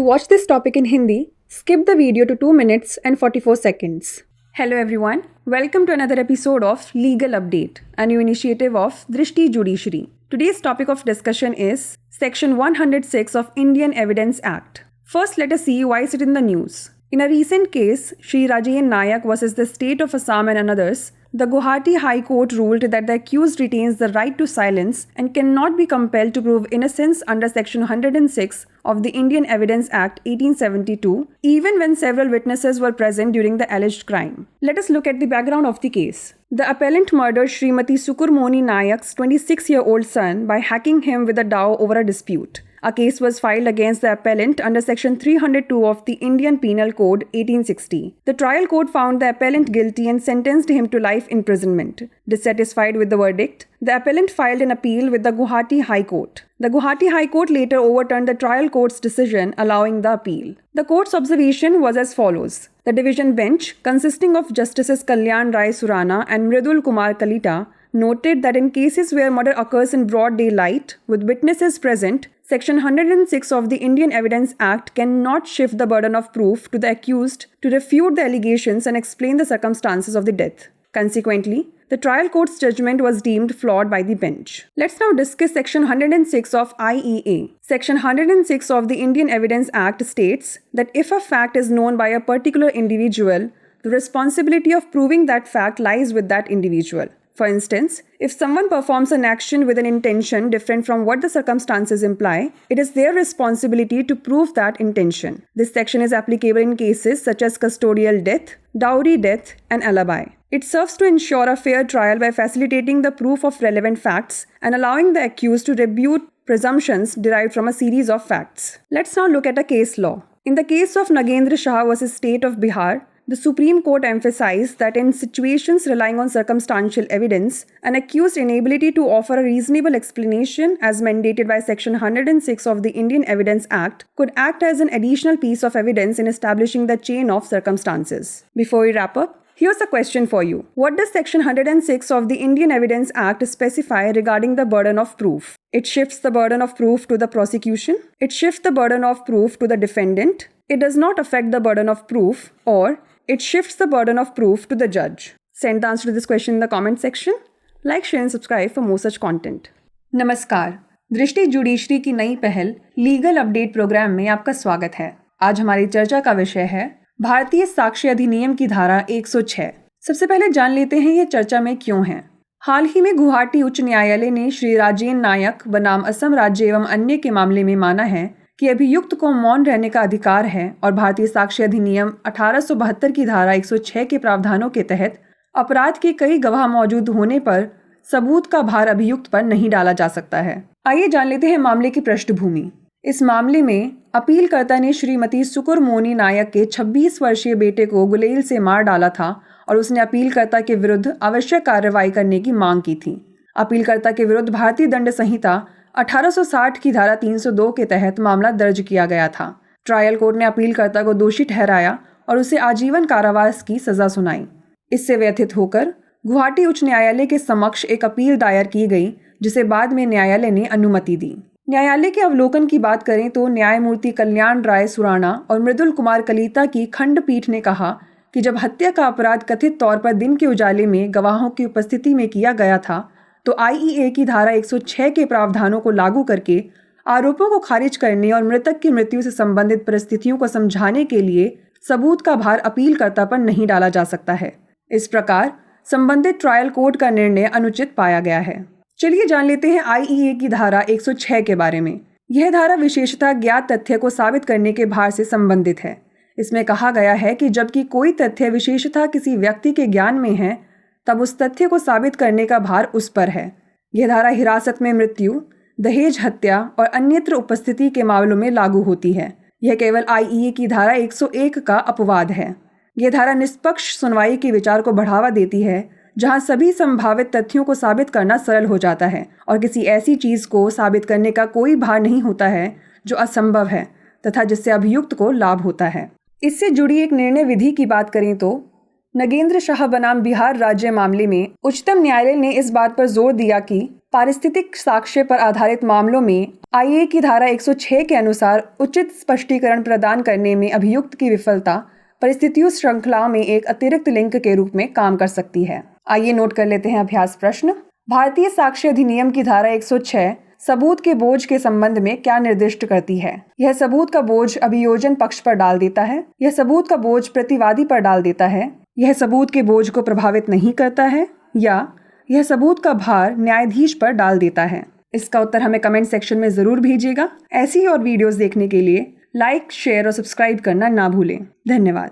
watch this topic in Hindi, skip the video to 2 minutes and 44 seconds. Hello everyone, welcome to another episode of Legal Update, a new initiative of Drishti Judiciary. Today's topic of discussion is Section 106 of Indian Evidence Act. First, let us see why is it in the news. In a recent case, Shri Rajen Nayak versus the state of Assam and others, the Guwahati High Court ruled that the accused retains the right to silence and cannot be compelled to prove innocence under Section 106 of the Indian Evidence Act 1872, even when several witnesses were present during the alleged crime. Let us look at the background of the case. The appellant murdered Srimati Sukurmoni Nayak's 26-year-old son by hacking him with a dao over a dispute. A case was filed against the appellant under Section 302 of the Indian Penal Code 1860. The trial court found the appellant guilty and sentenced him to life imprisonment. Dissatisfied with the verdict, the appellant filed an appeal with the Guwahati High Court. The Guwahati High Court later overturned the trial court's decision allowing the appeal. The court's observation was as follows. The division bench, consisting of Justices Kalyan Rai Surana and Mridul Kumar Kalita, noted that in cases where murder occurs in broad daylight, with witnesses present, Section 106 of the Indian Evidence Act cannot shift the burden of proof to the accused to refute the allegations and explain the circumstances of the death. Consequently, the trial court's judgment was deemed flawed by the bench. Let's now discuss Section 106 of IEA. Section 106 of the Indian Evidence Act states that if a fact is known by a particular individual, the responsibility of proving that fact lies with that individual. For instance, if someone performs an action with an intention different from what the circumstances imply, it is their responsibility to prove that intention. This section is applicable in cases such as custodial death, dowry death, and alibi. It serves to ensure a fair trial by facilitating the proof of relevant facts and allowing the accused to rebut presumptions derived from a series of facts. Let's now look at a case law. In the case of Nagendra Shah versus State of Bihar, the Supreme Court emphasized that in situations relying on circumstantial evidence, an accused's inability to offer a reasonable explanation as mandated by Section 106 of the Indian Evidence Act could act as an additional piece of evidence in establishing the chain of circumstances. Before we wrap up, here's a question for you. What does Section 106 of the Indian Evidence Act specify regarding the burden of proof? It shifts the burden of proof to the prosecution. It shifts the burden of proof to the defendant. It does not affect the burden of proof, or it shifts the burden of proof to the judge. Send the answer to this question in the comment section. Like, share and subscribe for more such content. नमस्कार, दृष्टि judiciary की नई पहल legal update programme में आपका स्वागत है। आज हमारी चर्चा का विषय है भारतीय साक्ष्य अधिनियम की धारा 106। सबसे पहले जान लेते हैं ये चर्चा में क्यों है। हाल ही में गुवाहाटी उच्च न्यायालय ने श्री राजेन नायक बनाम असम राज्य एवं अन्य के मामले में माना है कि अभियुक्त को मौन रहने का अधिकार है और भारतीय साक्ष्य अधिनियम 1872 की धारा 106 के प्रावधानों के तहत अपराध के कई गवाह मौजूद होने पर सबूत का भार अभियुक्त पर नहीं डाला जा सकता है। आइए जान लेते हैं मामले की पृष्ठभूमि। इस मामले में अपीलकर्ता ने श्रीमती सुकुरमोनी नायक के 26 वर्षीय बेटे को गुलेल से मार डाला था और उसने अपीलकर्ता के विरुद्ध आवश्यक कार्रवाई करने की मांग की थी। अपीलकर्ता के विरुद्ध भारतीय दंड संहिता 1860 की धारा 302 के तहत मामला दर्ज किया गया था। ट्रायल कोर्ट ने अपीलकर्ता को दोषी ठहराया और उसे आजीवन कारावास की सजा सुनाई। इससे व्यथित होकर गुवाहाटी उच्च न्यायालय के समक्ष एक अपील दायर की गई, जिसे बाद में न्यायालय ने अनुमति दी। न्यायालय के अवलोकन की बात करें तो न्यायमूर्ति कल्याण राय सुराणा और मृदुल कुमार कलीता की खंडपीठ ने कहा कि जब हत्या का अपराध कथित तौर पर दिन के उजाले में गवाहों की उपस्थिति में किया गया था, तो आईईए की धारा 106 के प्रावधानों को लागू करके आरोपों को खारिज करने और मृतक की मृत्यु से संबंधित परिस्थितियों को समझाने के लिए सबूत का भार अपीलकर्ता पर नहीं डाला जा सकता है। इस प्रकार संबंधित ट्रायल कोर्ट का निर्णय अनुचित पाया गया है। चलिए जान लेते हैं आईईए की धारा 106 के बारे में। यह धारा विशेषतः ज्ञात तथ्य को साबित करने के भार से संबंधित है। इसमें कहा गया है कि जबकि कोई तथ्य विशेषतः किसी व्यक्ति के ज्ञान में है, तब उस तथ्य को साबित करने का भार उस पर है। यह धारा हिरासत में मृत्यु, दहेज हत्या और अन्यत्र उपस्थिति के मामलों में लागू होती है। यह केवल आईईए की धारा 101 का अपवाद है। यह धारा निष्पक्ष सुनवाई के विचार को बढ़ावा देती है, जहां सभी संभावित तथ्यों को साबित करना सरल हो जाता है और किसी ऐसी चीज को साबित करने का कोई भार नहीं होता है जो असंभव है तथा जिससे अभियुक्त को लाभ होता है। इससे जुड़ी एक निर्णय विधि की बात करें तो नगेंद्र शाह बनाम बिहार राज्य मामले में उच्चतम न्यायालय ने इस बात पर जोर दिया कि पारिस्थितिक साक्ष्य पर आधारित मामलों में आईए की धारा 106 के अनुसार उचित स्पष्टीकरण प्रदान करने में अभियुक्त की विफलता परिस्थितियों श्रृंखला में एक अतिरिक्त लिंक के रूप में काम कर सकती है। आइए नोट कर लेते हैं अभ्यास प्रश्न। भारतीय साक्ष्य अधिनियम की धारा 106 सबूत के बोझ के संबंध में क्या निर्दिष्ट करती है? यह सबूत का बोझ अभियोजन पक्ष पर डाल देता है, यह सबूत का बोझ प्रतिवादी पर डाल देता है, यह सबूत के बोझ को प्रभावित नहीं करता है, या यह सबूत का भार न्यायाधीश पर डाल देता है। इसका उत्तर हमें कमेंट सेक्शन में जरूर भेजिएगा। ऐसी ही और वीडियोस देखने के लिए लाइक, शेयर और सब्सक्राइब करना ना भूलें। धन्यवाद।